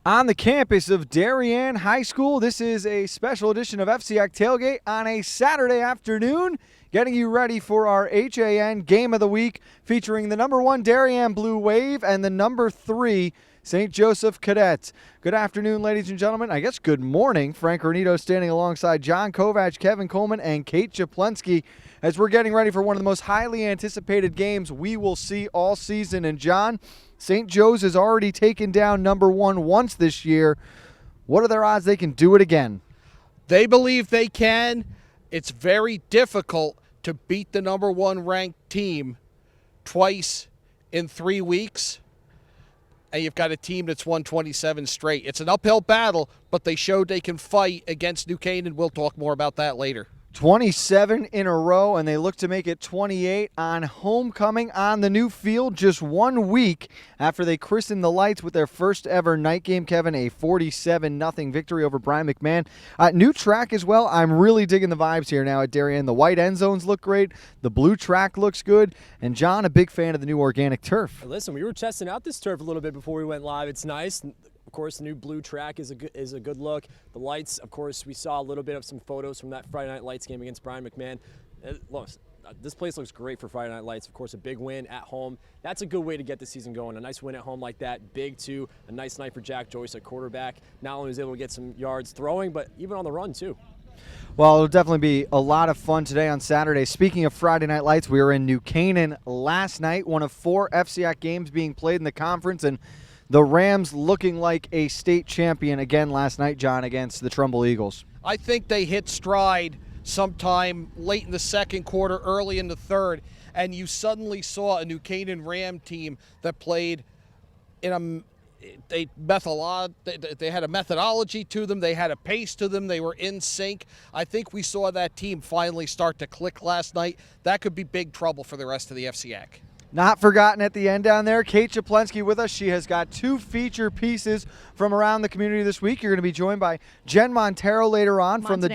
On the campus of Darien High School, this is a special edition of FCIAC Tailgate on a Saturday afternoon, getting you ready for our HAN Game of the Week, featuring the number 1 Darien Blue Wave and the number 3 St. Joseph Cadets. Good afternoon, ladies and gentlemen. I guess good morning. Frank Renito standing alongside John Kovac, Kevin Coleman, and Kate Japlensky as we're getting ready for one of the most highly anticipated games we will see all season. And John, St. Joe's has already taken down number 1 once this year. What are their odds they can do it again? They believe they can. It's very difficult to beat the number 1 ranked team twice in 3 weeks. And you've got a team that's won 27 straight. It's an uphill battle, but they showed they can fight against New Canaan. We'll talk more about that later. 27 in a row, and they look to make it 28 on homecoming on the new field just 1 week after they christened the lights with their first ever night game, Kevin, a 47-0 victory over Brian McMahon. New track as well. I'm really digging the vibes here now at Darien. The white end zones look great. The blue track looks good. And John, a big fan of the new organic turf. Listen, we were testing out this turf a little bit before we went live. It's nice. Of course, the new blue track is a good look. The lights, of course, we saw a little bit of some photos from that Friday Night Lights game against Brian McMahon. This place looks great for Friday Night Lights. Of course, a big win at home. That's a good way to get the season going. A nice win at home like that, big too. A nice night for Jack Joyce, a quarterback. Not only was he able to get some yards throwing, but even on the run too. Well, it'll definitely be a lot of fun today on Saturday. Speaking of Friday Night Lights, we were in New Canaan last night, one of 4 FCIAC games being played in the conference, and the Rams looking like a state champion again last night, John, against the Trumbull Eagles. I think they hit stride sometime late in the second quarter, early in the third, and you suddenly saw a New Canaan Ram team that played in they had a methodology to them. They had a pace to them. They were in sync. I think we saw that team finally start to click last night. That could be big trouble for the rest of the FCIAC. Not forgotten at the end down there, Kate Japlensky with us. She has got 2 feature pieces from around the community this week. You're going to be joined by Jen Montero later on from the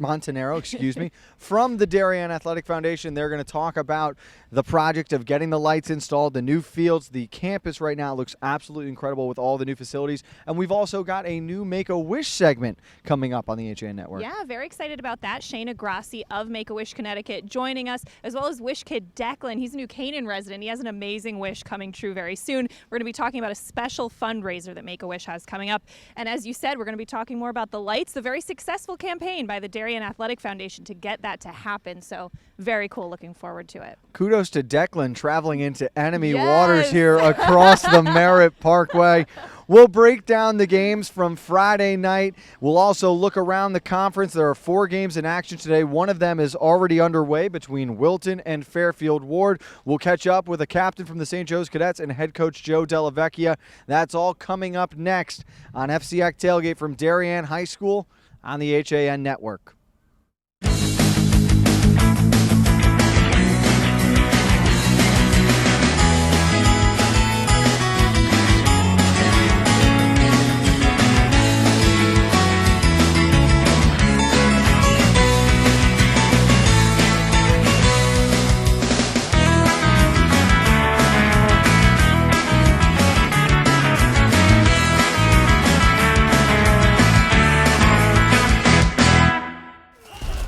Montanaro, excuse me, from the Darien Athletic Foundation. They're going to talk about the project of getting the lights installed, the new fields. The campus right now looks absolutely incredible with all the new facilities. And we've also got a new Make-A-Wish segment coming up on the HAN Network. Yeah, very excited about that. Shayna Grassi of Make-A-Wish Connecticut joining us, as well as Wish Kid Declan. He's a New Canaan resident. He has an amazing wish coming true very soon. We're going to be talking about a special fundraiser that Make-A-Wish has coming up. And as you said, we're going to be talking more about the lights, the very successful campaign by the Darien Athletic Foundation to get that to happen. So very cool. Looking forward to it. Kudos to Declan traveling into enemy waters here across the Merritt Parkway. We'll break down the games from Friday night. We'll also look around the conference. There are 4 games in action today. One of them is already underway between Wilton and Fairfield Ward. We'll catch up with a captain from the St. Joe's Cadets and head coach Joe Della Vecchia. That's all coming up next on FCIAC Tailgate from Darien High School on the HAN Network.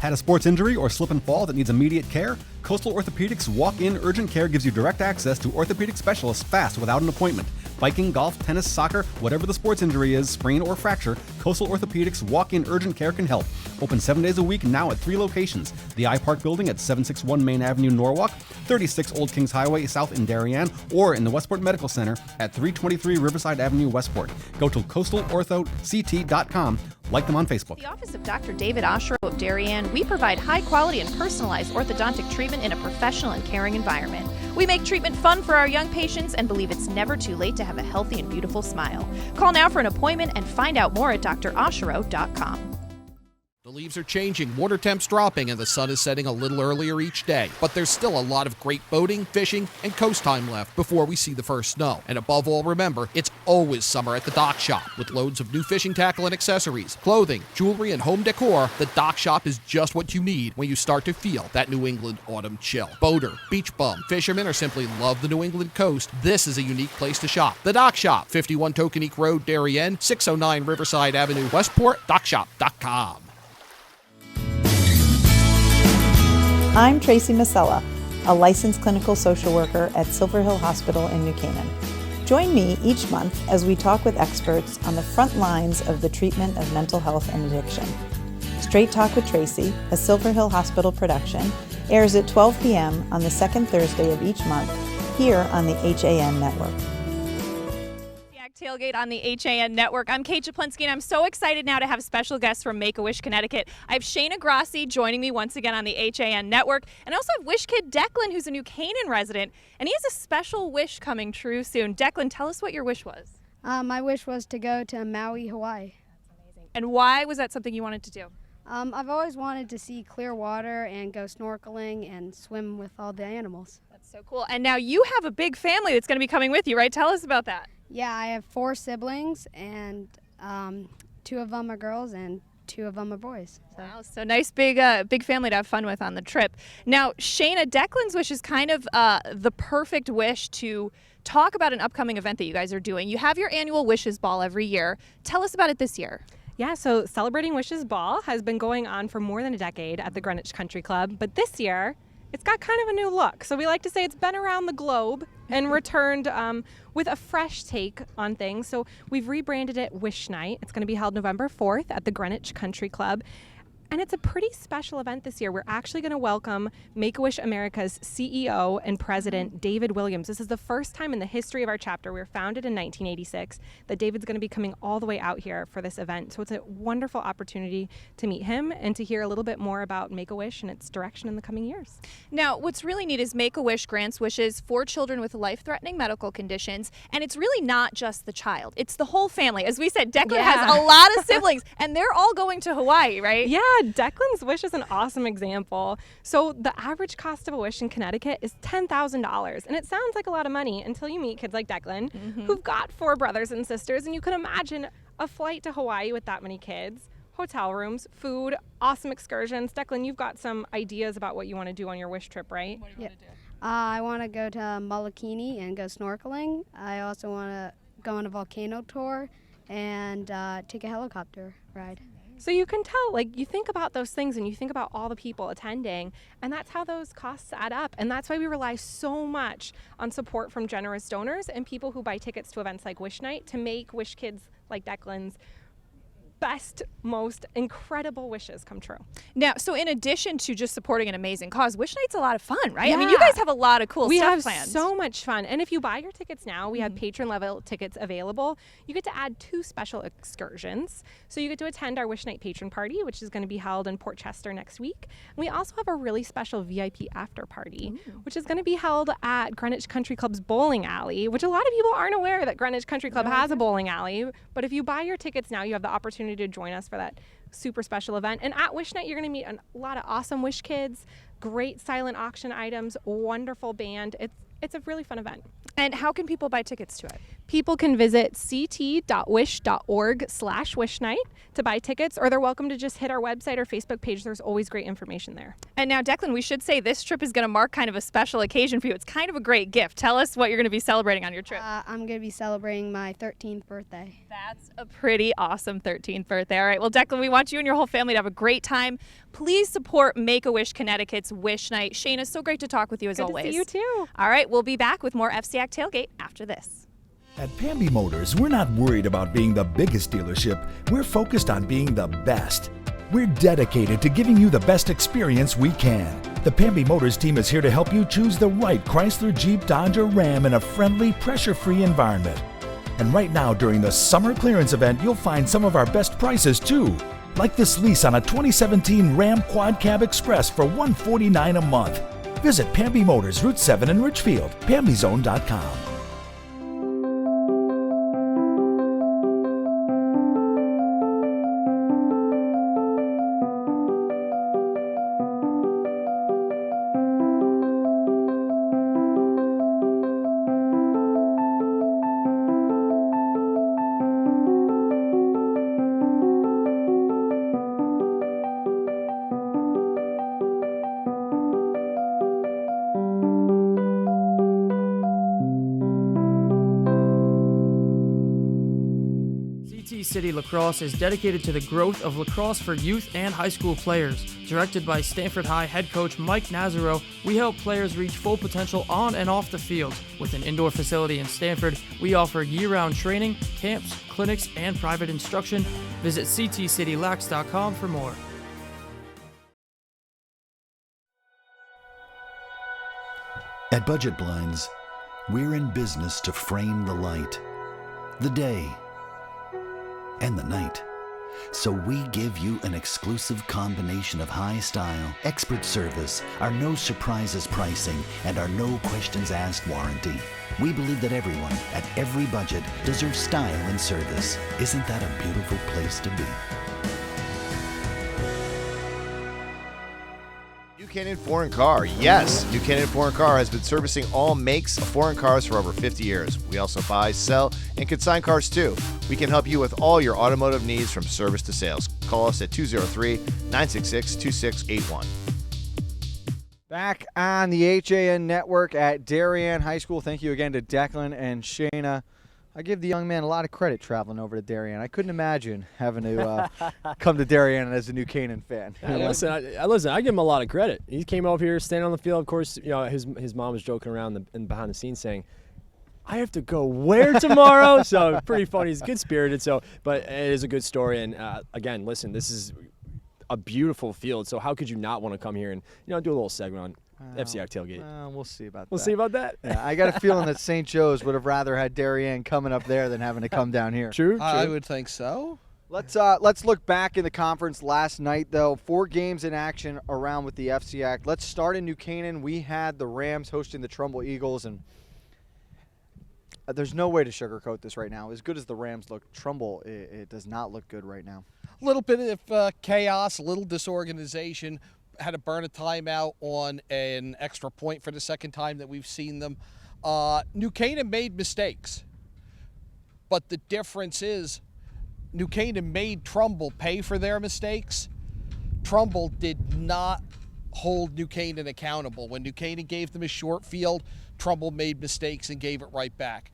Had a sports injury or slip and fall that needs immediate care? Coastal Orthopedics Walk-In Urgent Care gives you direct access to orthopedic specialists fast without an appointment. Biking, golf, tennis, soccer, whatever the sports injury is, sprain or fracture, Coastal Orthopedics Walk-In Urgent Care can help. Open 7 days a week now at 3 locations. The iPark Building at 761 Main Avenue, Norwalk, 36 Old Kings Highway South in Darien, or in the Westport Medical Center at 323 Riverside Avenue, Westport. Go to coastalorthoct.com. Like them on Facebook. The office of Dr. David Oshiro of Darien, we provide high-quality and personalized orthodontic treatment in a professional and caring environment. We make treatment fun for our young patients and believe it's never too late to have a healthy and beautiful smile. Call now for an appointment and find out more at droshiro.com. The leaves are changing, water temps dropping, and the sun is setting a little earlier each day. But there's still a lot of great boating, fishing, and coast time left before we see the first snow. And above all, remember, it's always summer at the Dock Shop. With loads of new fishing tackle and accessories, clothing, jewelry, and home decor, the Dock Shop is just what you need when you start to feel that New England autumn chill. Boater, beach bum, fisherman, or simply love the New England coast, this is a unique place to shop. The Dock Shop, 51 Tokenique Road, Darien, 609 Riverside Avenue, Westport, dockshop.com. I'm Tracy Masella, a licensed clinical social worker at Silver Hill Hospital in New Canaan. Join me each month as we talk with experts on the front lines of the treatment of mental health and addiction. Straight Talk with Tracy, a Silver Hill Hospital production, airs at 12 p.m. on the second Thursday of each month here on the HAN Network. Tailgate on the HAN Network. I'm Kate Czaplinski, and I'm so excited now to have special guests from Make-A-Wish, Connecticut. I have Shayna Grossi joining me once again on the HAN Network, and I also have Wish Kid Declan, who's a New Canaan resident, and he has a special wish coming true soon. Declan, tell us what your wish was. My wish was to go to Maui, Hawaii. That's amazing. And why was that something you wanted to do? I've always wanted to see clear water and go snorkeling and swim with all the animals. That's so cool. And now you have a big family that's going to be coming with you, right? Tell us about that. Yeah, I have 4 siblings, and 2 of them are girls and 2 of them are boys. Wow, so nice big family to have fun with on the trip. Now, Shayna, Declan's wish is kind of the perfect wish to talk about an upcoming event that you guys are doing. You have your annual Wishes Ball every year. Tell us about it this year. Yeah, so Celebrating Wishes Ball has been going on for more than a decade at the Greenwich Country Club, but this year it's got kind of a new look. So we like to say it's been around the globe and returned with a fresh take on things. So we've rebranded it Wish Night. It's going to be held November 4th at the Greenwich Country Club. And it's a pretty special event this year. We're actually going to welcome Make-A-Wish America's CEO and president, David Williams. This is the first time in the history of our chapter. We were founded in 1986 that David's going to be coming all the way out here for this event. So it's a wonderful opportunity to meet him and to hear a little bit more about Make-A-Wish and its direction in the coming years. Now, what's really neat is Make-A-Wish grants wishes for children with life-threatening medical conditions, and it's really not just the child. It's the whole family. As we said, Declan has a lot of siblings, and they're all going to Hawaii, right? Yeah, Declan's wish is an awesome example. So the average cost of a wish in Connecticut is $10,000. And it sounds like a lot of money until you meet kids like Declan, who've got 4 brothers and sisters. And you can imagine a flight to Hawaii with that many kids, hotel rooms, food, awesome excursions. Declan, you've got some ideas about what you want to do on your wish trip, right? What do you want to do? I want to go to Molokini and go snorkeling. I also want to go on a volcano tour and take a helicopter ride. So you can tell, like, you think about those things and you think about all the people attending, and that's how those costs add up. And that's why we rely so much on support from generous donors and people who buy tickets to events like Wish Night to make Wish Kids like Declan's best, most incredible wishes come true. Now, so in addition to just supporting an amazing cause, Wish Night's a lot of fun, right? Yeah. I mean, you guys have a lot of cool we stuff have planned. so much fun. And if you buy your tickets now, we have patron level tickets available. You get to add 2 special excursions. So you get to attend our Wish Night patron party, which is going to be held in Port Chester next week. And we also have a really special VIP after party, which is going to be held at Greenwich Country Club's bowling alley, which a lot of people aren't aware that Greenwich Country Club has a bowling alley. But if you buy your tickets now, you have the opportunity to join us for that super special event. And at Wish Night, you're going to meet a lot of awesome Wish Kids, great silent auction items, wonderful band. It's a really fun event. And how can people buy tickets to it? People can visit ct.wish.org/wishnight to buy tickets, or they're welcome to just hit our website or Facebook page. There's always great information there. And now, Declan, we should say this trip is going to mark kind of a special occasion for you. It's kind of a great gift. Tell us what you're going to be celebrating on your trip. I'm going to be celebrating my 13th birthday. That's a pretty awesome 13th birthday. All right, well, Declan, we want you and your whole family to have a great time. Please support Make-A-Wish Connecticut's Wish Night. Shayna, so great to talk with you as Good always. to see you too. All right, we'll be back with more FCIAC Tailgate after this. At Pamby Motors, we're not worried about being the biggest dealership. We're focused on being the best. We're dedicated to giving you the best experience we can. The Pamby Motors team is here to help you choose the right Chrysler, Jeep, Dodge, or Ram in a friendly, pressure-free environment. And right now, during the summer clearance event, you'll find some of our best prices too. Like this lease on a 2017 Ram Quad Cab Express for $149 a month. Visit Pamby Motors, Route 7 in Richfield, PambyZone.com. CT City Lacrosse is dedicated to the growth of lacrosse for youth and high school players. Directed by Stanford High head coach Mike Nazaro, we help players reach full potential on and off the field. With an indoor facility in Stanford, we offer year-round training, camps, clinics, and private instruction. Visit ctcitylax.com for more. At Budget Blinds, we're in business to frame the light, the day, and the night. So we give you an exclusive combination of high style, expert service, our no surprises pricing, and our no questions asked warranty. We believe that everyone, at every budget, deserves style and service. Isn't that a beautiful place to be? New Canaan Foreign Car. Yes, New Canaan Foreign Car has been servicing all makes of foreign cars for over 50 years. We also buy, sell, and consign cars too. We can help you with all your automotive needs from service to sales. Call us at 203-966-2681. Back on the HAN network at Darien High School. Thank you again to Declan and Shayna. I give the young man a lot of credit traveling over to Darien. I couldn't imagine having to come to Darien as a New Canaan fan. Yeah, listen, I give him a lot of credit. He came over here, standing on the field. Of course, you know, his mom was joking around and behind the scenes saying, "I have to go where tomorrow?" So pretty funny. He's good spirited. So, but it is a good story. And again, listen, this is a beautiful field. So how could you not want to come here and do a little segment on FCIAC Tailgate? We'll see about that. We'll see about that. Yeah, I got a feeling that St. Joe's would have rather had Darien coming up there than having to come down here. True. I would think so. Let's look back in the conference last night, though. 4 games in action around with the FCIAC. Let's start in New Canaan. We had the Rams hosting the Trumbull Eagles, and there's no way to sugarcoat this right now. As good as the Rams look, Trumbull, it does not look good right now. A little bit of chaos, a little disorganization. Had to burn a timeout on an extra point for the second time that we've seen them. New Canaan made mistakes, but the difference is New Canaan made Trumbull pay for their mistakes. Trumbull did not hold New Canaan accountable. When New Canaan gave them a short field, Trumbull made mistakes and gave it right back.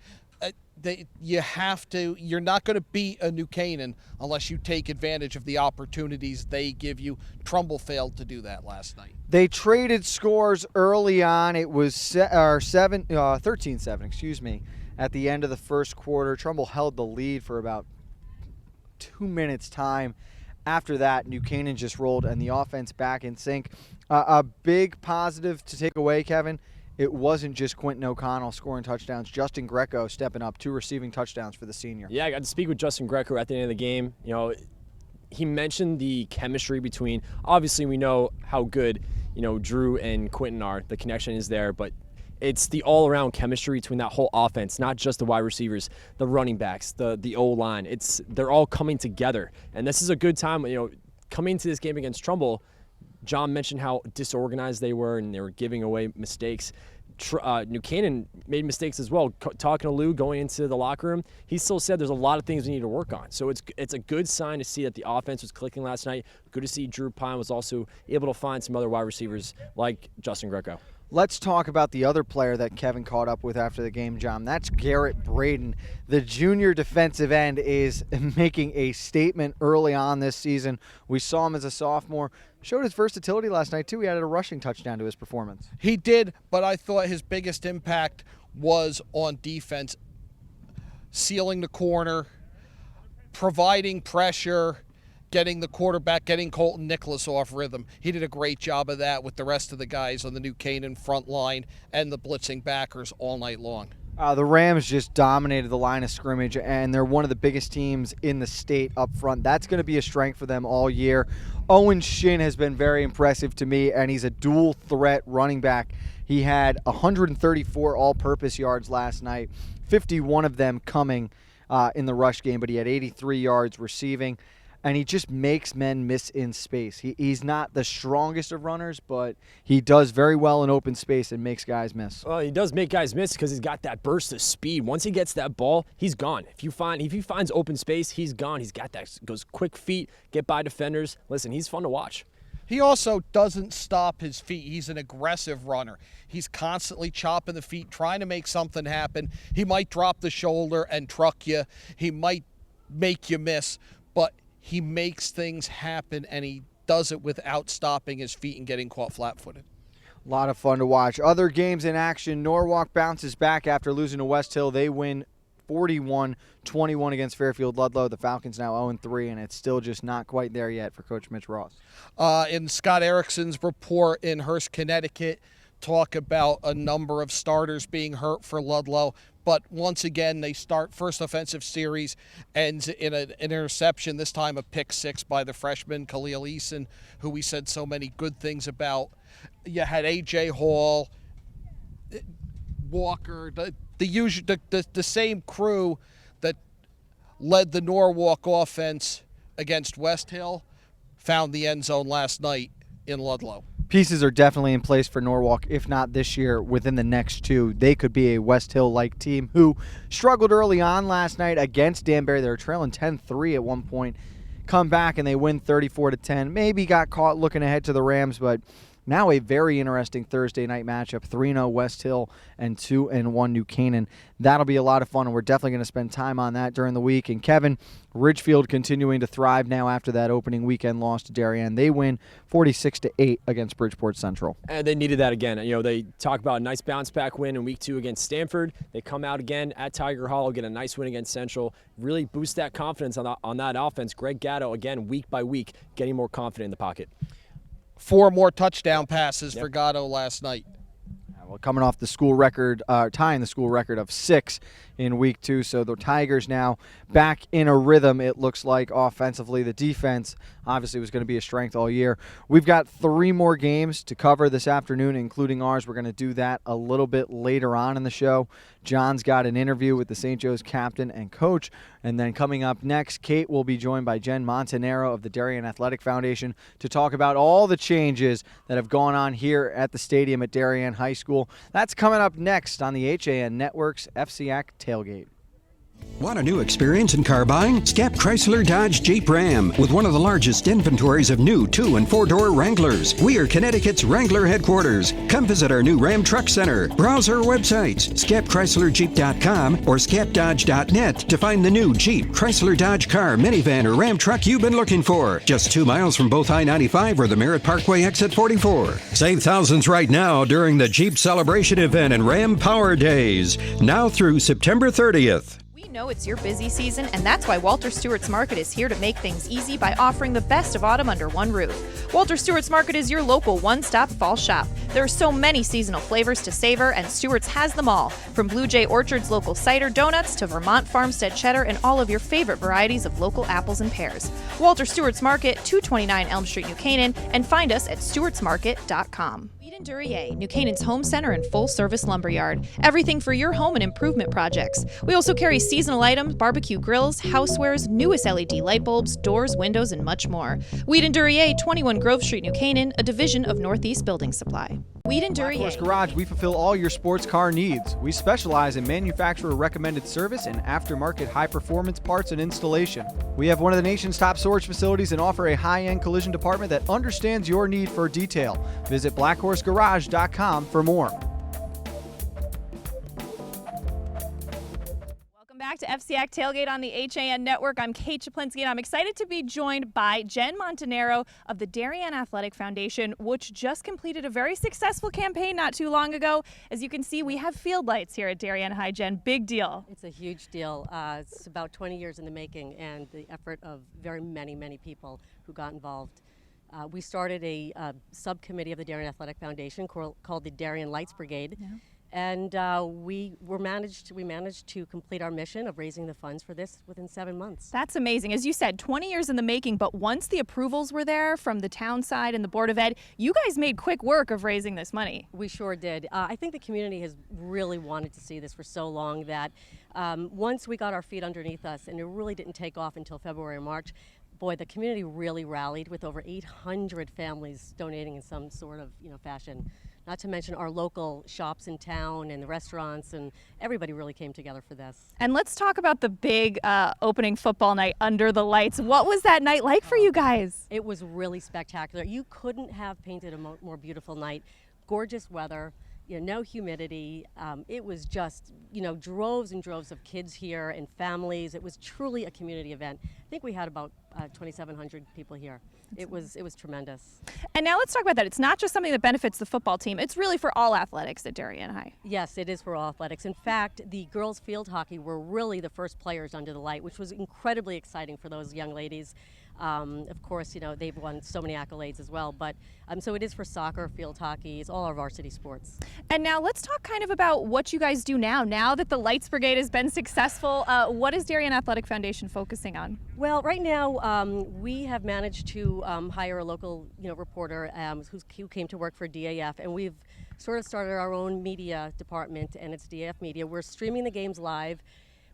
You're not going to beat a New Canaan unless you take advantage of the opportunities they give you. Trumbull failed to do that last night. They traded scores early on. It was 13-7, at the end of the first quarter. Trumbull held the lead for about 2 minutes time. After that, New Canaan just rolled and the offense back in sync. A big positive to take away, Kevin. It wasn't just Quentin O'Connell scoring touchdowns. Justin Greco stepping up, 2 receiving touchdowns for the senior. Yeah, I got to speak with Justin Greco at the end of the game. He mentioned the chemistry between, obviously we know how good, Drew and Quentin are. The connection is there, but it's the all-around chemistry between that whole offense, not just the wide receivers, the running backs, the O-line. They're all coming together. And this is a good time, coming into this game against Trumbull. John mentioned how disorganized they were and they were giving away mistakes. New Canaan made mistakes as well. Talking to Lou going into the locker room, he still said there's a lot of things we need to work on. So it's a good sign to see that the offense was clicking last night. Good to see Drew Pine was also able to find some other wide receivers like Justin Greco. Let's talk about the other player that Kevin caught up with after the game, John. That's Garrett Braden. The junior defensive end is making a statement early on this season. We saw him as a sophomore. Showed his versatility last night, too. He added a rushing touchdown to his performance. He did, but I thought his biggest impact was on defense, sealing the corner, providing pressure, getting the quarterback, getting Colton Nicholas off rhythm. He did a great job of that with the rest of the guys on the New Canaan front line and the blitzing backers all night long. The Rams just dominated the line of scrimmage, and they're one of the biggest teams in the state up front. That's going to be a strength for them all year. Owen Shin has been very impressive to me, and he's a dual-threat running back. He had 134 all-purpose yards last night, 51 of them coming in the rush game, but he had 83 yards receiving. And he just makes men miss in space. He's not the strongest of runners, but he does very well in open space and makes guys miss. Well, he does make guys miss because he's got that burst of speed. Once he gets that ball, he's gone. If he finds open space, he's gone. He's got that, goes quick feet, get by defenders. Listen, he's fun to watch. He also doesn't stop his feet. He's an aggressive runner. He's constantly chopping the feet, trying to make something happen. He might drop the shoulder and truck you. He might make you miss, but he makes things happen, and he does it without stopping his feet and getting caught flat-footed. A lot of fun to watch. Other games in action, Norwalk bounces back after losing to West Hill. They win 41-21 against Fairfield Ludlow. The Falcons now 0-3, and it's still just not quite there yet for Coach Mitch Ross. In Scott Erickson's report in Hearst, Connecticut, talk about a number of starters being hurt for Ludlow. But once again, they start first offensive series, ends in an interception, this time a pick six by the freshman Khalil Eason, who we said so many good things about. You had A.J. Hall, Walker, the same crew that led the Norwalk offense against West Hill, found the end zone last night in Ludlow. Pieces are definitely in place for Norwalk, if not this year, within the next two. They could be a West Hill-like team who struggled early on last night against Danbury. They were trailing 10-3 at one point. Come back and they win 34-10. Maybe got caught looking ahead to the Rams, but now a very interesting Thursday night matchup, 3-0 West Hill and 2-1 New Canaan. That'll be a lot of fun, and we're definitely going to spend time on that during the week. And Kevin, Ridgefield continuing to thrive now after that opening weekend loss to Darien. They win 46-8 against Bridgeport Central. And they needed that again. You know, they talk about a nice bounce-back win in week 2 against Stanford. They come out again at Tiger Hollow, get a nice win against Central, really boost that confidence on that offense. Greg Gatto, again, week by week, getting more confident in the pocket. 4 more touchdown passes for Gatto last night. Well, coming off the school record, tying the school record of 6 in week 2. So the Tigers now back in a rhythm, it looks like, offensively. The defense obviously was going to be a strength all year. We've got 3 more games to cover this afternoon, including ours. We're going to do that a little bit later on in the show. John's got an interview with the St. Joe's captain and coach. And then coming up next, Kate will be joined by Jen Montanaro of the Darien Athletic Foundation to talk about all the changes that have gone on here at the stadium at Darien High School. That's coming up next on the HAN Network's FCIAC Tailgate. Want a new experience in car buying? Scap Chrysler Dodge Jeep Ram with one of the largest inventories of new 2- and 4-door Wranglers. We are Connecticut's Wrangler headquarters. Come visit our new Ram Truck Center. Browse our websites, scapchryslerjeep.com or scapdodge.net to find the new Jeep, Chrysler Dodge car, minivan, or Ram truck you've been looking for. Just 2 miles from both I-95 or the Merritt Parkway exit 44. Save thousands right now during the Jeep Celebration event and Ram Power Days. Now through September 30th. We know it's your busy season, and that's why Walter Stewart's Market is here to make things easy by offering the best of autumn under one roof. Walter Stewart's Market is your local one-stop fall shop. There are so many seasonal flavors to savor, and Stewart's has them all, from Blue Jay Orchard's local cider donuts to Vermont Farmstead cheddar and all of your favorite varieties of local apples and pears. Walter Stewart's Market, 229 Elm Street, New Canaan, and find us at stewartsmarket.com. Duryea, New Canaan's home center and full-service lumberyard. Everything for your home and improvement projects. We also carry seasonal items, barbecue grills, housewares, newest LED light bulbs, doors, windows, and much more. Weed & Duryea, 21 Grove Street, New Canaan, a division of Northeast Building Supply. Weed & Duryea. Black Horse Garage, we fulfill all your sports car needs. We specialize in manufacturer-recommended service and aftermarket high-performance parts and installation. We have one of the nation's top storage facilities and offer a high-end collision department that understands your need for detail. Visit blackhorsegarage.com for more. Back to FCIAC Tailgate on the HAN Network. I'm Kate Chaplinsky, and I'm excited to be joined by Jen Montanaro of the Darien Athletic Foundation, which just completed a very successful campaign not too long ago. As you can see, we have field lights here at Darien High. Jen, big deal. It's a huge deal. It's about 20 years in the making, and the effort of very many people who got involved. We started a subcommittee of the Darien Athletic Foundation called the Darien Lights Brigade. Yeah. And we managed to complete our mission of raising the funds for this within 7 months. That's amazing. As you said, 20 years in the making, but once the approvals were there from the town side and the Board of Ed, you guys made quick work of raising this money. We sure did. I think the community has really wanted to see this for so long that once we got our feet underneath us, and it really didn't take off until February or March, boy, the community really rallied with over 800 families donating in some sort of fashion. Not to mention our local shops in town and the restaurants, and everybody really came together for this. And let's talk about the big opening football night under the lights. What was that night like for you guys? It was really spectacular. You couldn't have painted a more beautiful night. Gorgeous weather. no humidity. It was just, droves and droves of kids here and families. It was truly a community event. I think we had about 2,700 people here. It was tremendous. And now let's talk about that. It's not just something that benefits the football team. It's really for all athletics at Darien High. Yes, it is for all athletics. In fact, the girls field hockey were really the first players under the light, which was incredibly exciting for those young ladies. Of course, they've won so many accolades as well, but so it is for soccer, field hockey, it's all our varsity sports. And now let's talk kind of about what you guys do now that the Lights Brigade has been successful. What is Darien Athletic Foundation focusing on? Well, right now we have managed to hire a local reporter who came to work for DAF, and we've sort of started our own media department, and it's DAF Media. We're streaming the games live,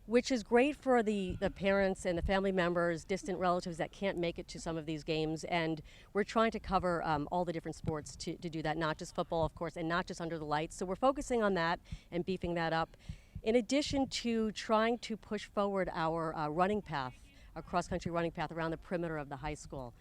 which is great for the parents and the family members, distant relatives that can't make it to some of these games. And we're trying to cover all the different sports to do that, not just football, of course, and not just under the lights. So we're focusing on that and beefing that up, in addition to trying to push forward our running path, our cross-country running path around the perimeter of the high school.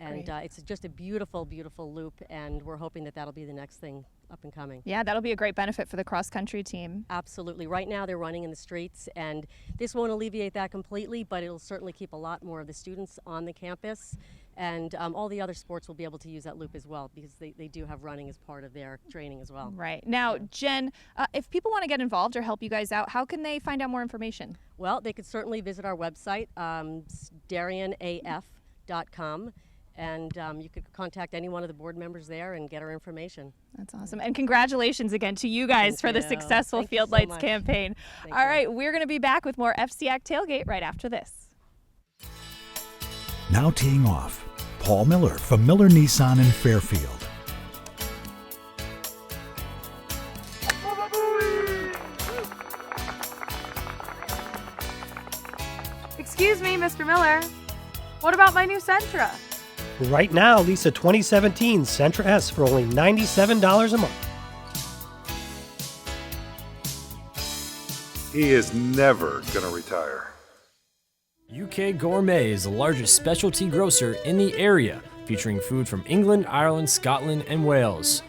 And it's just a beautiful, beautiful loop, and we're hoping that that'll be the next thing up and coming. Yeah, that'll be a great benefit for the cross-country team. Absolutely. Right now they're running in the streets, and this won't alleviate that completely, but it'll certainly keep a lot more of the students on the campus, and all the other sports will be able to use that loop as well, because they do have running as part of their training as well. Right. Now, Jen, if people want to get involved or help you guys out, how can they find out more information? Well, they could certainly visit our website, darienaf.com. And you could contact any one of the board members there and get our information. That's awesome. And congratulations again to you guys for the successful Field Lights campaign. All right, we're going to be back with more FCIAC Tailgate right after this. Now teeing off, Paul Miller from Miller Nissan in Fairfield. Excuse me, Mr. Miller. What about my new Sentra? Right now, lease a 2017 Sentra S for only $97 a month. He is never going to retire. UK Gourmet is the largest specialty grocer in the area, featuring food from England, Ireland, Scotland, and Wales.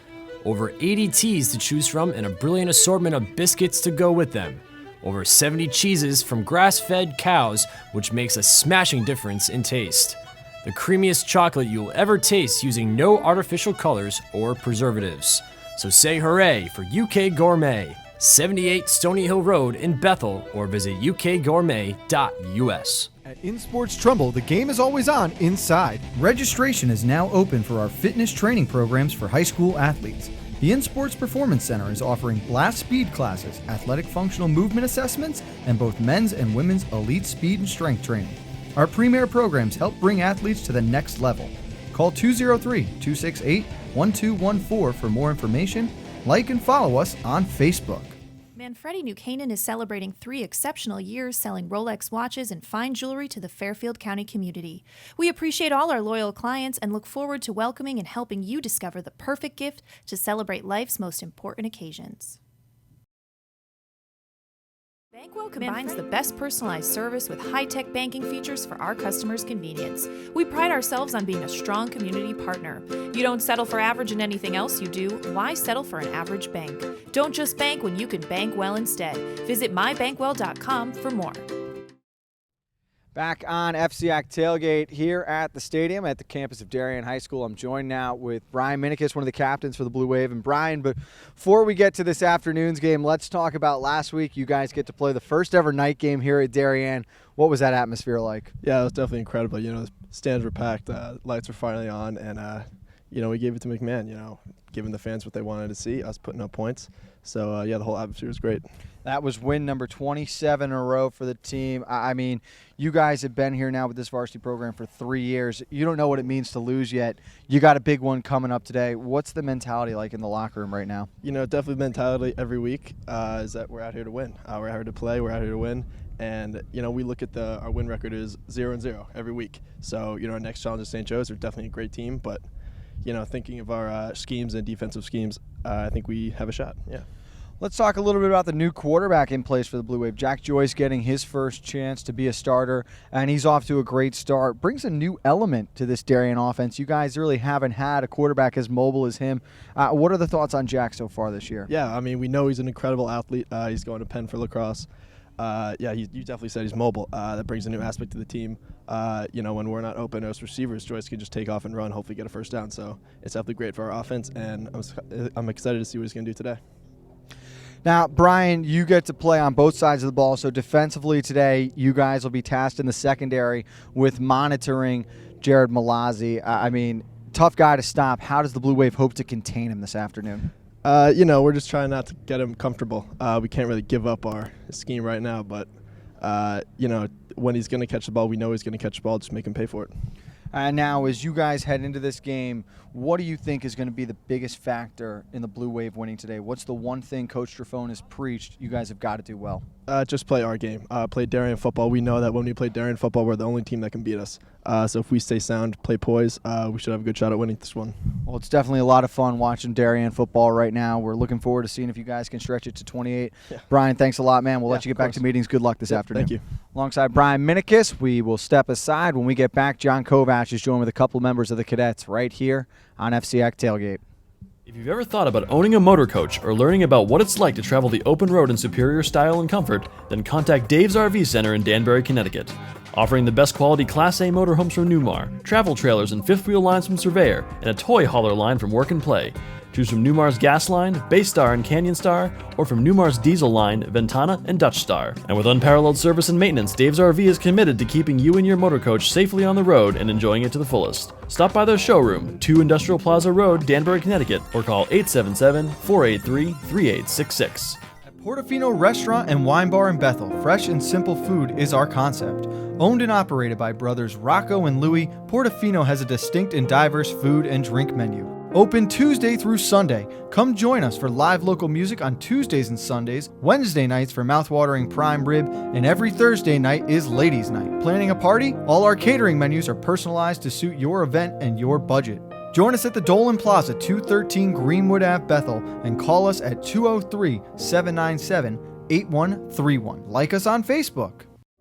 Over 80 teas to choose from and a brilliant assortment of biscuits to go with them. Over 70 cheeses from grass-fed cows, which makes a smashing difference in taste. The creamiest chocolate you'll ever taste using no artificial colors or preservatives. So say hooray for UK Gourmet, 78 Stony Hill Road in Bethel, or visit ukgourmet.us. At InSports Trumbull, the game is always on inside. Registration is now open for our fitness training programs for high school athletes. The InSports Performance Center is offering blast speed classes, athletic functional movement assessments, and both men's and women's elite speed and strength training. Our premier programs help bring athletes to the next level. Call 203-268-1214 for more information. Like and follow us on Facebook. Manfredi New Canaan is celebrating 3 exceptional years selling Rolex watches and fine jewelry to the Fairfield County community. We appreciate all our loyal clients and look forward to welcoming and helping you discover the perfect gift to celebrate life's most important occasions. Bankwell combines the best personalized service with high-tech banking features for our customers' convenience. We pride ourselves on being a strong community partner. You don't settle for average in anything else you do. Why settle for an average bank? Don't just bank when you can bank well instead. Visit mybankwell.com for more. Back on FCIAC Tailgate here at the stadium at the campus of Darien High School. I'm joined now with Brian Minikis, one of the captains for the Blue Wave. And Brian, but before we get to this afternoon's game, let's talk about last week. You guys get to play the first ever night game here at Darien. What was that atmosphere like? Yeah, it was definitely incredible. The stands were packed, lights were finally on, and we gave it to McMahon. Giving the fans what they wanted to see, us putting up points. So the whole atmosphere was great. That was win number 27 in a row for the team. I mean, you guys have been here now with this varsity program for 3 years. You don't know what it means to lose yet. You got a big one coming up today. What's the mentality like in the locker room right now? Definitely mentality every week is that we're out here to win. We're out here to play. We're out here to win. And, we look at our win record is 0-0 every week. So, our next challenge is St. Joe's. They're definitely a great team. But, thinking of our schemes and defensive schemes, I think we have a shot, yeah. Let's talk a little bit about the new quarterback in place for the Blue Wave. Jack Joyce getting his first chance to be a starter, and he's off to a great start. Brings a new element to this Darien offense. You guys really haven't had a quarterback as mobile as him. What are the thoughts on Jack so far this year? Yeah, I mean, we know he's an incredible athlete. He's going to Penn for lacrosse. You definitely said he's mobile. That brings a new aspect to the team. When we're not open as receivers, Joyce can just take off and run, hopefully get a first down. So it's definitely great for our offense, and I'm excited to see what he's going to do today. Now, Brian, you get to play on both sides of the ball. So defensively today, you guys will be tasked in the secondary with monitoring Jared Malazzi. Tough guy to stop. How does the Blue Wave hope to contain him this afternoon? We're just trying not to get him comfortable. We can't really give up our scheme right now, but, when he's going to catch the ball, we know he's going to catch the ball. Just make him pay for it. And now, as you guys head into this game, what do you think is going to be the biggest factor in the Blue Wave winning today? What's the one thing Coach Trifone has preached you guys have got to do well? Just play our game. Play Darien football. We know that when we play Darien football, we're the only team that can beat us. So if we stay sound, play poise, we should have a good shot at winning this one. Well, it's definitely a lot of fun watching Darien football right now. We're looking forward to seeing if you guys can stretch it to 28. Yeah. Brian, thanks a lot, man. We'll let you get back to meetings. Good luck this afternoon. Thank you. Alongside Brian Minikis, we will step aside. When we get back, John Kovac is joined with a couple members of the Cadets right here on FCIAC Tailgate. If you've ever thought about owning a motor coach or learning about what it's like to travel the open road in superior style and comfort, then contact Dave's RV Center in Danbury, Connecticut. Offering the best quality Class A motorhomes from Newmar, travel trailers and fifth wheel lines from Surveyor, and a toy hauler line from Work and Play. Choose from Newmar's Gas Line, Baystar and Canyon Star, or from Newmar's Diesel Line, Ventana and Dutch Star. And with unparalleled service and maintenance, Dave's RV is committed to keeping you and your motor coach safely on the road and enjoying it to the fullest. Stop by their showroom, 2 Industrial Plaza Road, Danbury, Connecticut, or call 877-483-3866. At Portofino Restaurant and Wine Bar in Bethel, fresh and simple food is our concept. Owned and operated by brothers Rocco and Louie, Portofino has a distinct and diverse food and drink menu. Open Tuesday through Sunday. Come join us for live local music on Tuesdays and Sundays, Wednesday nights for mouthwatering prime rib, and every Thursday night is ladies' night. Planning a party? All our catering menus are personalized to suit your event and your budget. Join us at the Dolan Plaza, 213 Greenwood Ave, Bethel, and call us at 203-797-8131. Like us on Facebook.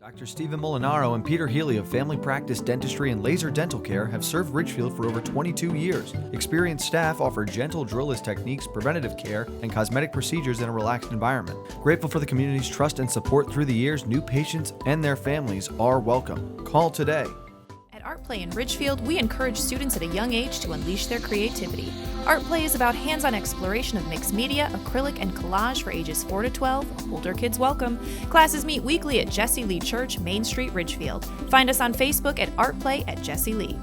Dr. Stephen Molinaro and Peter Healy of Family Practice Dentistry and Laser Dental Care have served Ridgefield for over 22 years. Experienced staff offer gentle drillless techniques, preventative care, and cosmetic procedures in a relaxed environment. Grateful for the community's trust and support through the years, new patients and their families are welcome. Call today. At Art Play in Ridgefield, we encourage students at a young age to unleash their creativity. Art Play is about hands-on exploration of mixed media, acrylic, and collage for ages 4 to 12. Older kids welcome. Classes meet weekly at Jesse Lee Church, Main Street, Ridgefield. Find us on Facebook at Art Play at Jesse Lee.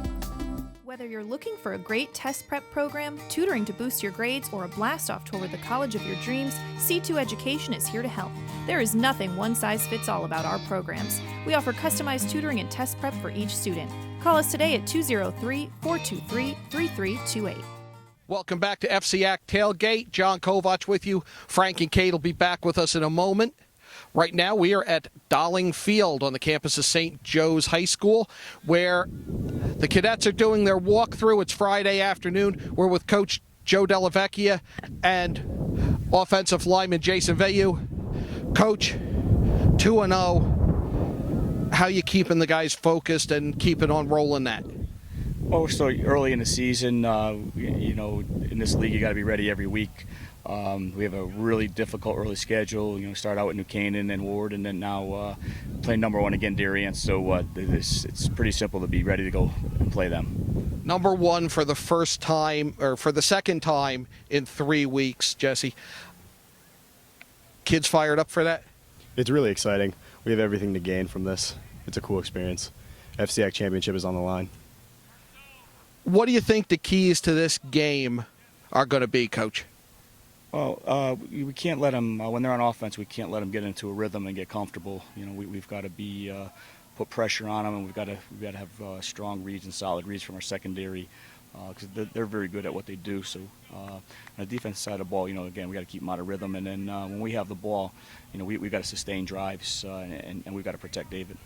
Whether you're looking for a great test prep program, tutoring to boost your grades, or a blast-off toward the college of your dreams, C2 Education is here to help. There is nothing one-size-fits-all about our programs. We offer customized tutoring and test prep for each student. Call us today at 203-423-3328. Welcome back to FCIAC Tailgate. John Kovac with you. Frank and Kate will be back with us in a moment. Right now, we are at Dolling Field on the campus of St. Joe's High School, where the Cadets are doing their walkthrough. It's Friday afternoon. We're with Coach Joe Dellavecchia and offensive lineman Jason Veyu. Coach, 2-0. How you keeping the guys focused and keeping on rolling that? Well, we're still early in the season. In this league, you got to be ready every week. We have a really difficult early schedule. Start out with New Canaan and Ward, and then now play number 1 again, Darien. So it's pretty simple to be ready to go and play them. Number 1 for the first time, or for the second time in 3 weeks, Jesse. Kids fired up for that? It's really exciting. We have everything to gain from this. It's a cool experience. FCIAC championship is on the line. What do you think the keys to this game are going to be, Coach? Well, we can't let them, when they're on offense, we can't let them get into a rhythm and get comfortable. We've got to put pressure on them, and we've got to have strong reads and solid reads from our secondary, because they're very good at what they do. So on the defensive side of the ball, again, we got to keep them out of rhythm, and then when we have the ball, we've got to sustain drives, and we've got to protect David.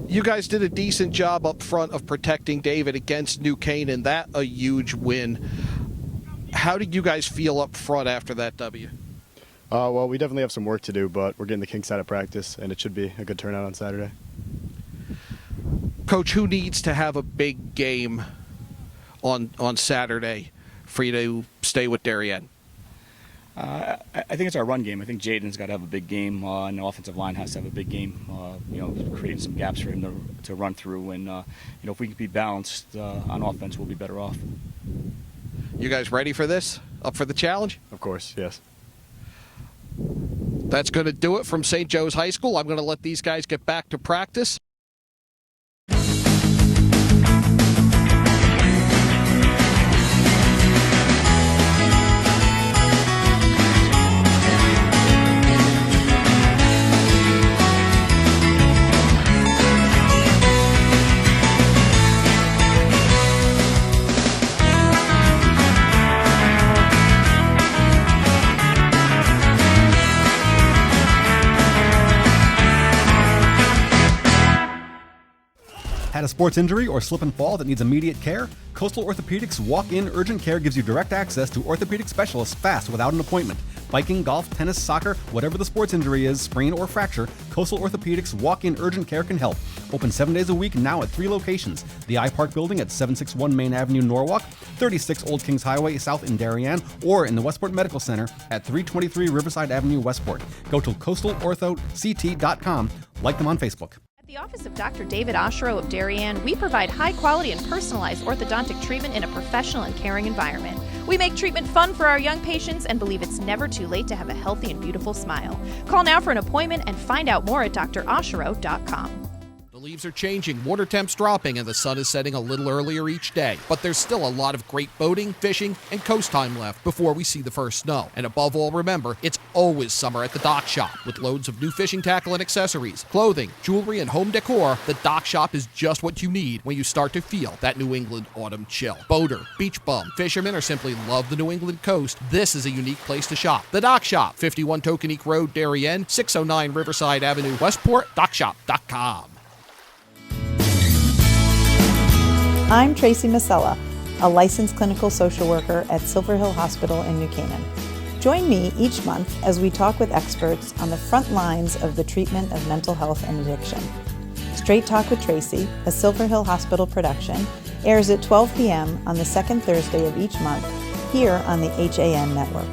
You guys did a decent job up front of protecting David against New Canaan. That a huge win. How did you guys feel up front after that W? Well, we definitely have some work to do, but we're getting the kinks out of practice, and it should be a good turnout on Saturday. Coach, who needs to have a big game on Saturday for you to stay with Darien? I think it's our run game. I think Jaden's got to have a big game, and the offensive line has to have a big game. Creating some gaps for him to run through, and if we can be balanced on offense, we'll be better off. You guys ready for this? Up for the challenge? Of course, yes. That's going to do it from St. Joe's High School. I'm going to let these guys get back to practice. Had a sports injury or slip and fall that needs immediate care? Coastal Orthopedics Walk-In Urgent Care gives you direct access to orthopedic specialists fast without an appointment. Biking, golf, tennis, soccer, whatever the sports injury is, sprain or fracture, Coastal Orthopedics Walk-In Urgent Care can help. Open 7 days a week now at 3 locations. The iPark Building at 761 Main Avenue, Norwalk, 36 Old Kings Highway South in Darien, or in the Westport Medical Center at 323 Riverside Avenue, Westport. Go to coastalorthoct.com. Like them on Facebook. At the office of Dr. David Oshiro of Darien, we provide high-quality and personalized orthodontic treatment in a professional and caring environment. We make treatment fun for our young patients and believe it's never too late to have a healthy and beautiful smile. Call now for an appointment and find out more at droshiro.com. The leaves are changing, water temps dropping, and the sun is setting a little earlier each day. But there's still a lot of great boating, fishing, and coast time left before we see the first snow. And above all, remember, it's always summer at the Dock Shop. With loads of new fishing tackle and accessories, clothing, jewelry, and home decor, the Dock Shop is just what you need when you start to feel that New England autumn chill. Boater, beach bum, fisherman, or simply love the New England coast, this is a unique place to shop. The Dock Shop, 51 Tokenique Road, Darien, 609 Riverside Avenue, Westport, dockshop.com. I'm Tracy Masella, a licensed clinical social worker at Silver Hill Hospital in New Canaan. Join me each month as we talk with experts on the front lines of the treatment of mental health and addiction. Straight Talk with Tracy, a Silver Hill Hospital production, airs at 12 p.m. on the second Thursday of each month here on the HAN network.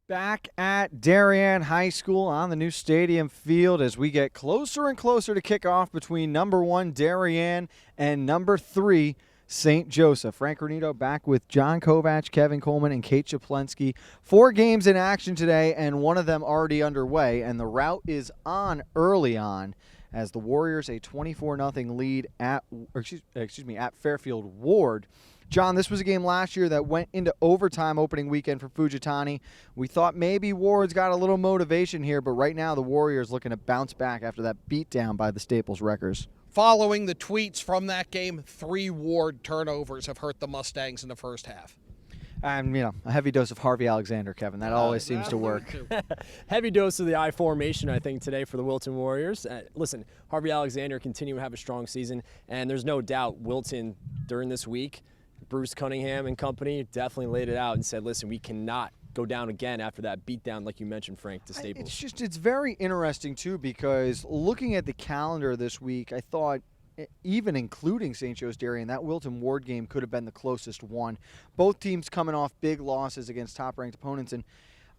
Back at Darien High School on the new stadium field as we get closer and closer to kickoff between number 1 Darien and number 3 St. Joseph. Frank Renito back with John Kovach, Kevin Coleman, and Kate Chaplensky. 4 games in action today, and one of them already underway, and the route is on early on as the Warriors a 24-0 lead at Fairfield Ward. John, this was a game last year that went into overtime opening weekend for Fujitani. We thought maybe Ward's got a little motivation here, but right now the Warriors looking to bounce back after that beatdown by the Staples Wreckers. Following the tweets from that game, 3 Ward turnovers have hurt the Mustangs in the first half. And, a heavy dose of Harvey Alexander, Kevin. That always seems to work. Heavy dose of the I formation, I think, today for the Wilton Warriors. Listen, Harvey Alexander continuing to have a strong season, and there's no doubt Wilton during this week, Bruce Cunningham and company definitely laid it out and said, listen, we cannot go down again after that beatdown, like you mentioned, Frank, to Staples. It's very interesting, too, because looking at the calendar this week, I thought, even including St. Joe's Darien, that Wilton Ward game could have been the closest one. Both teams coming off big losses against top-ranked opponents, and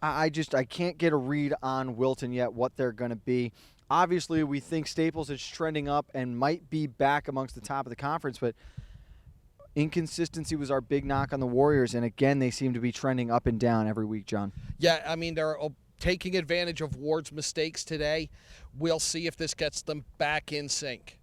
I can't get a read on Wilton yet, what they're going to be. Obviously, we think Staples is trending up and might be back amongst the top of the conference, but inconsistency was our big knock on the Warriors, and again, they seem to be trending up and down every week, John. Yeah, I mean, they're taking advantage of Ward's mistakes today. We'll see if this gets them back in sync.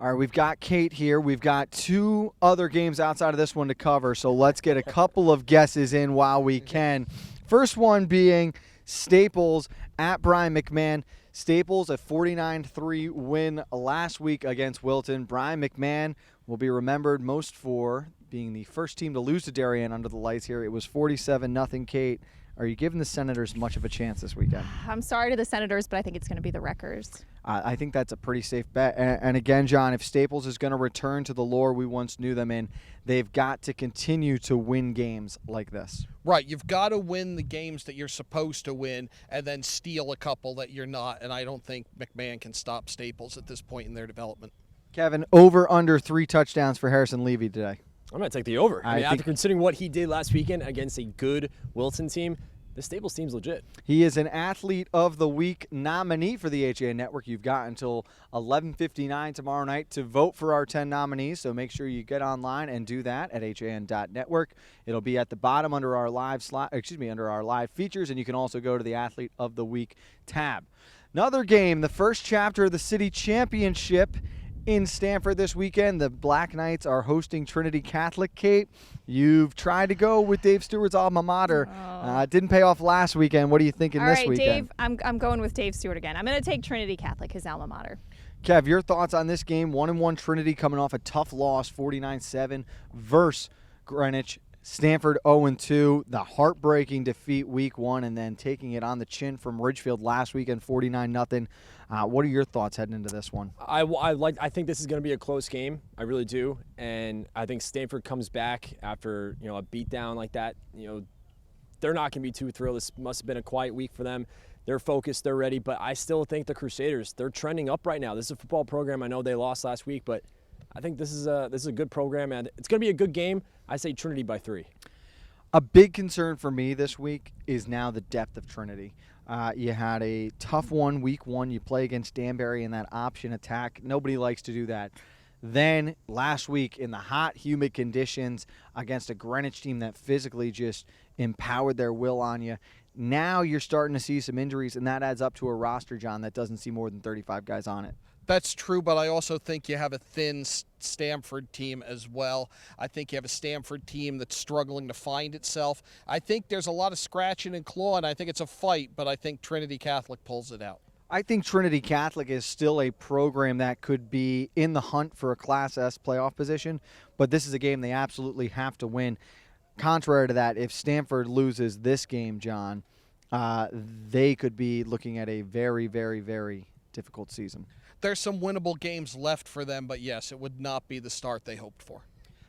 All right, we've got Kate here. We've got 2 other games outside of this one to cover, so let's get a couple of guesses in while we can. First one being Staples at Brian McMahon. Staples a 49-3 win last week against Wilton. Brian McMahon will be remembered most for being the first team to lose to Darien under the lights here. It was 47-0, Kate. Are you giving the Senators much of a chance this weekend? I'm sorry to the Senators, but I think it's going to be the Wreckers. I think that's a pretty safe bet. And again, John, if Staples is going to return to the lore we once knew them in, they've got to continue to win games like this. Right. You've got to win the games that you're supposed to win and then steal a couple that you're not. And I don't think McMahon can stop Staples at this point in their development. Kevin, over under 3 touchdowns for Harrison Levy today. I'm going to take the over. I mean, after considering what he did last weekend against a good Wilson team, the Staples team's legit. He is an Athlete of the Week nominee for the HAN Network. You've got until 11:59 tomorrow night to vote for our 10 nominees, so make sure you get online and do that at han.network. It'll be at the bottom under our live under our live features, and you can also go to the Athlete of the Week tab. Another game, the first chapter of the City Championship in Stamford this weekend. The Black Knights are hosting Trinity Catholic. Kate, you've tried to go with Dave Stewart's alma mater. Didn't pay off last weekend. What are you thinking this weekend? All right, Dave, I'm going with Dave Stewart again. I'm going to take Trinity Catholic, his alma mater. Kev, your thoughts on this game? 1-1 Trinity coming off a tough loss, 49-7 versus Greenwich. Stanford 0-2, the heartbreaking defeat week 1, and then taking it on the chin from Ridgefield last weekend, 49-0. What are your thoughts heading into this one? I think this is going to be a close game. I really do, and I think Stanford comes back after a beatdown like that. They're not going to be too thrilled. This must have been a quiet week for them. They're focused, they're ready, but I still think the Crusaders, they're trending up right now. This is a football program. I know they lost last week, but I think this is a good program, and it's going to be a good game. I say Trinity by 3. A big concern for me this week is now the depth of Trinity. You had a tough one week 1. You play against Danbury in that option attack. Nobody likes to do that. Then last week in the hot, humid conditions against a Greenwich team that physically just empowered their will on you. Now you're starting to see some injuries, and that adds up to a roster, John, that doesn't see more than 35 guys on it. That's true, but I also think you have a thin Stamford team as well. I think you have a Stamford team that's struggling to find itself. I think there's a lot of scratching and clawing. I think it's a fight, but I think Trinity Catholic pulls it out. I think Trinity Catholic is still a program that could be in the hunt for a Class S playoff position, but this is a game they absolutely have to win. Contrary to that, if Stanford loses this game, John, they could be looking at a very, very, very difficult season. There's some winnable games left for them, but yes, it would not be the start they hoped for.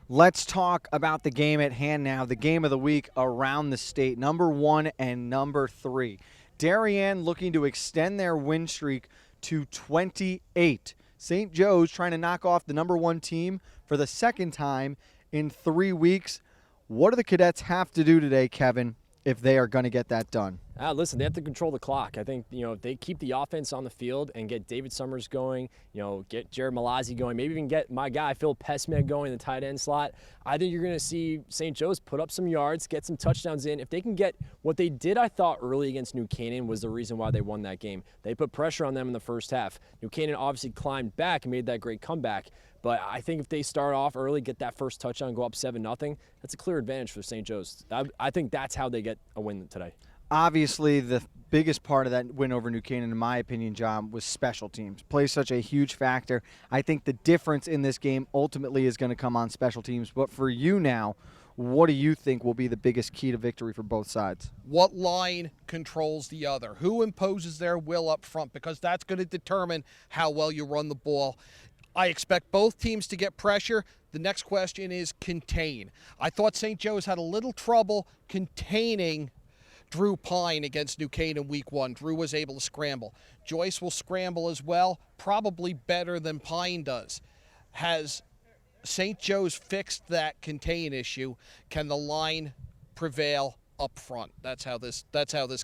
Let's talk about the game at hand now, the game of the week around the state, number 1 and number 3. Darien looking to extend their win streak to 28. St. Joe's trying to knock off the number 1 team for the second time in 3 weeks. What do the Cadets have to do today, Kevin, if they are going to get that done? Listen, they have to control the clock. I think, if they keep the offense on the field and get David Summers going, get Jared Malazzi going, maybe even get my guy Phil Pesmed going in the tight end slot, I think you're going to see St. Joe's put up some yards, get some touchdowns in. If they can get what they did, I thought, early against New Canaan was the reason why they won that game. They put pressure on them in the first half. New Canaan obviously climbed back and made that great comeback. But I think if they start off early, get that first touchdown, go up 7-0, that's a clear advantage for St. Joe's. I think that's how they get a win today. Obviously, the biggest part of that win over New Canaan, in my opinion, John, was special teams. Plays such a huge factor. I think the difference in this game ultimately is going to come on special teams. But for you now, what do you think will be the biggest key to victory for both sides? What line controls the other? Who imposes their will up front? Because that's going to determine how well you run the ball. I expect both teams to get pressure. The next question is contain. I thought St. Joe's had a little trouble containing Drew Pine against New Canaan week 1. Drew was able to scramble. Joyce will scramble as well, probably better than Pine does. Has St. Joe's fixed that contain issue? Can the line prevail up front? That's how this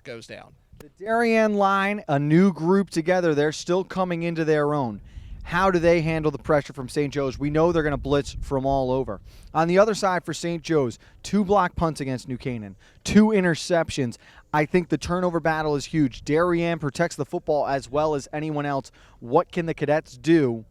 goes down. The Darien line, a new group together. They're still coming into their own. How do they handle the pressure from St. Joe's? We know they're going to blitz from all over. On the other side for St. Joe's, 2 block punts against New Canaan, 2 interceptions. I think the turnover battle is huge. Darien protects the football as well as anyone else. What can the Cadets do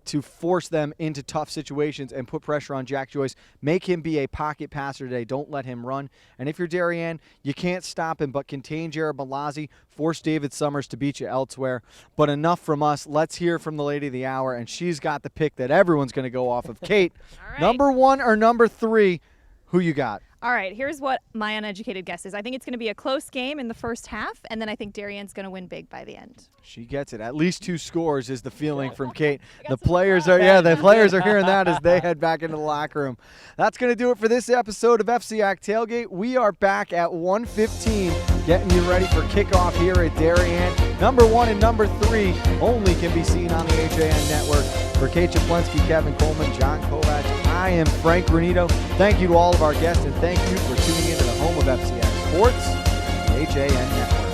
to force them into tough situations and put pressure on Jack Joyce? Make him be a pocket passer today. Don't let him run. And if you're Darien, you can't stop him, but contain Jared Malazzi. Force David Summers to beat you elsewhere. But enough from us. Let's hear from the lady of the hour, and she's got the pick that everyone's going to go off of. Kate, All right. number 1 or number 3 Who you got? All right, here's what my uneducated guess is. I think it's going to be a close game in the first half, and then I think Darienne's going to win big by the end. She gets it. At least 2 scores is the feeling from Kate. The players are hearing that as they head back into the locker room. That's going to do it for this episode of FCIAC Tailgate. We are back at 1:15, getting you ready for kickoff here at Darien. Number 1 and number 3 only can be seen on the HAN network. For Kate Chaplensky, Kevin Coleman, John Kovac, I am Frank Granito. Thank you to all of our guests, and thank you for tuning into the home of FCIAC Sports, the HAN network.